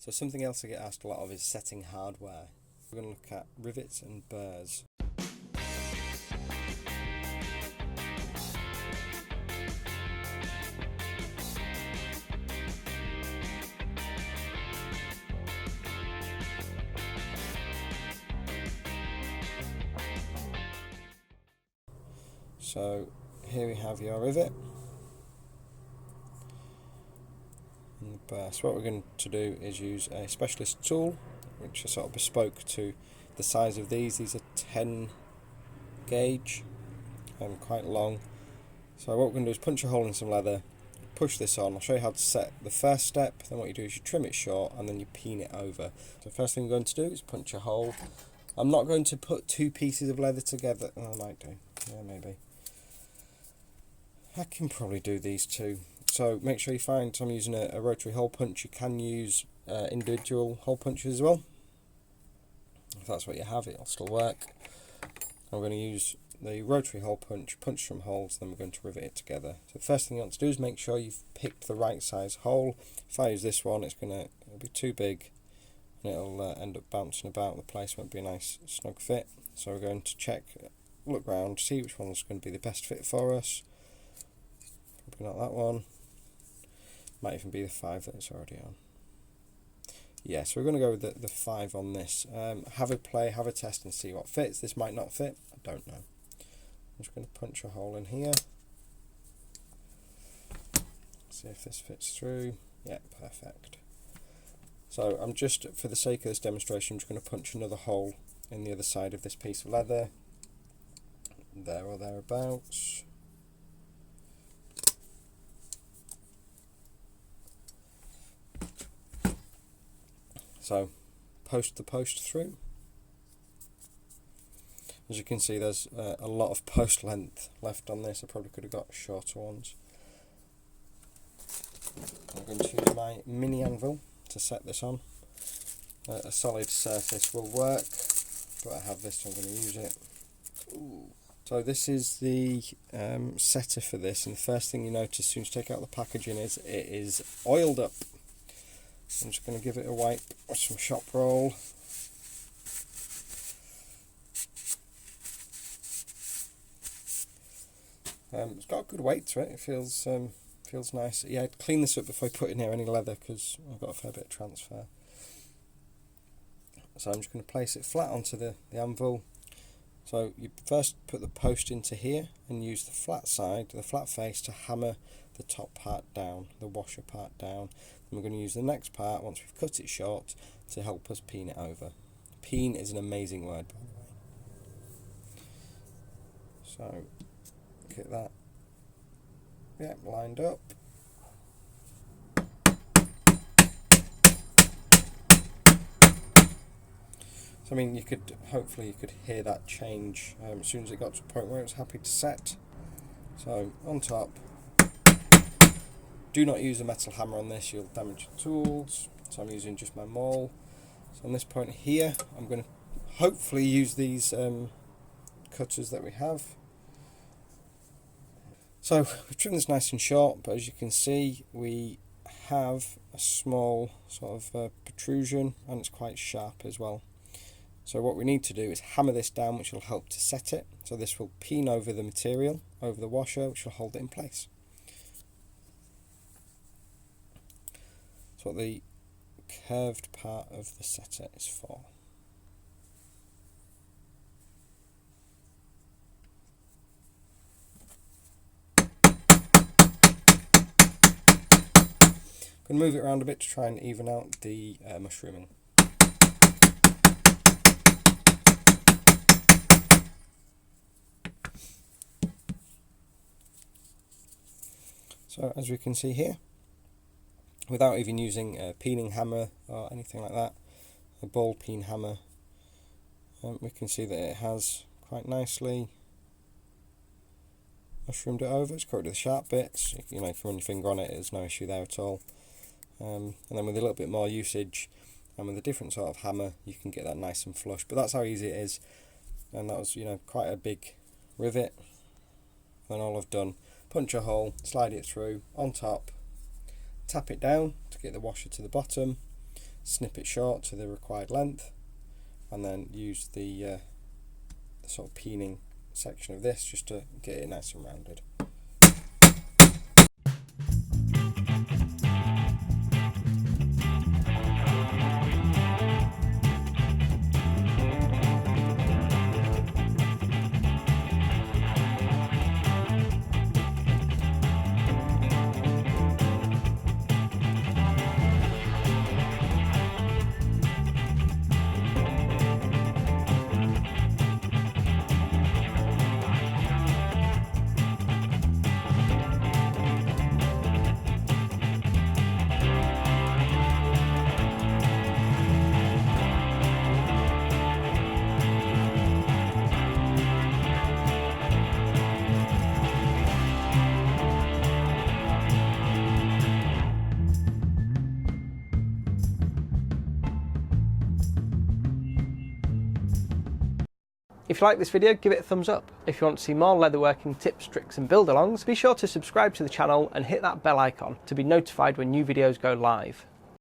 So something else I get asked a lot of is setting hardware. We're going to look at rivets and burrs. So here we have your rivet and the burr. So what we're going to do is use a specialist tool, which is sort of bespoke to the size of these. These are 10 gauge and quite long. So what we're going to do is punch a hole in some leather, push this on. I'll show you how to set the first step. Then what you do is you trim it short and then you peen it over. So the first thing we're going to do is punch a hole. I'm not going to put two pieces of leather together. Oh, I might do. Yeah, maybe. I can probably do these two. So make sure you find, I'm using a rotary hole punch. You can use individual hole punches as well. If that's what you have, it'll still work. I'm going to use the rotary hole punch some holes, then we're going to rivet it together. So the first thing you want to do is make sure you've picked the right size hole. If I use this one, it'll be too big and it'll end up bouncing about the place. Won't be a nice snug fit. So we're going to check, look round, see which one's going to be the best fit for us. Probably not that one. Might even be the 5 that it's already on. Yeah, so we're going to go with the 5 on this. Have a play, have a test and see what fits. This might not fit, I don't know. I'm just going to punch a hole in here. See if this fits through. Yeah, perfect. So I'm just, for the sake of this demonstration, I'm just going to punch another hole in the other side of this piece of leather. There or thereabouts. So post the post through. As you can see, there's a lot of post length left on this. I probably could have got shorter ones. I'm going to use my mini anvil to set this on. A solid surface will work, but I have this, so I'm going to use it. Ooh. So this is the setter for this, and the first thing you notice as soon as you take out the packaging is it is oiled up. I'm just going to give it a wipe with some shop roll. It's got a good weight to it. It feels nice. Yeah, I'd clean this up before I put in here any leather because I've got a fair bit of transfer. So I'm just going to place it flat onto the anvil. So you first put the post into here and use the flat side, the flat face, to hammer the top part down, the washer part down. And we're going to use the next part, once we've cut it short, to help us peen it over. Peen is an amazing word, by the way. So get that, yeah, lined up. So I mean, hopefully you could hear that change as soon as it got to a point where it was happy to set. So on top, do not use a metal hammer on this, you'll damage your tools. So I'm using just my maul. So on this point here, I'm going to hopefully use these cutters that we have. So we've trimmed this nice and short, but as you can see, we have a small sort of protrusion, and it's quite sharp as well. So what we need to do is hammer this down, which will help to set it. So this will peen over the material, over the washer, which will hold it in place. That's what the curved part of the setter is for. I'm going to move it around a bit to try and even out the mushrooming. So as we can see here, without even using a peening hammer or anything like that, a ball peen hammer, we can see that it has quite nicely mushroomed it over. It's got rid of the sharp bits. You know, if you run your finger on it, there's no issue there at all. And then with a little bit more usage and with a different sort of hammer, you can get that nice and flush. But that's how easy it is. And that was, you know, quite a big rivet. Then all I've done, punch a hole, slide it through on top, tap it down to get the washer to the bottom, snip it short to the required length, and then use the sort of peening section of this just to get it nice and rounded. If you like this video, give it a thumbs up. If you want to see more leatherworking tips, tricks and build alongs, be sure to subscribe to the channel and hit that bell icon to be notified when new videos go live.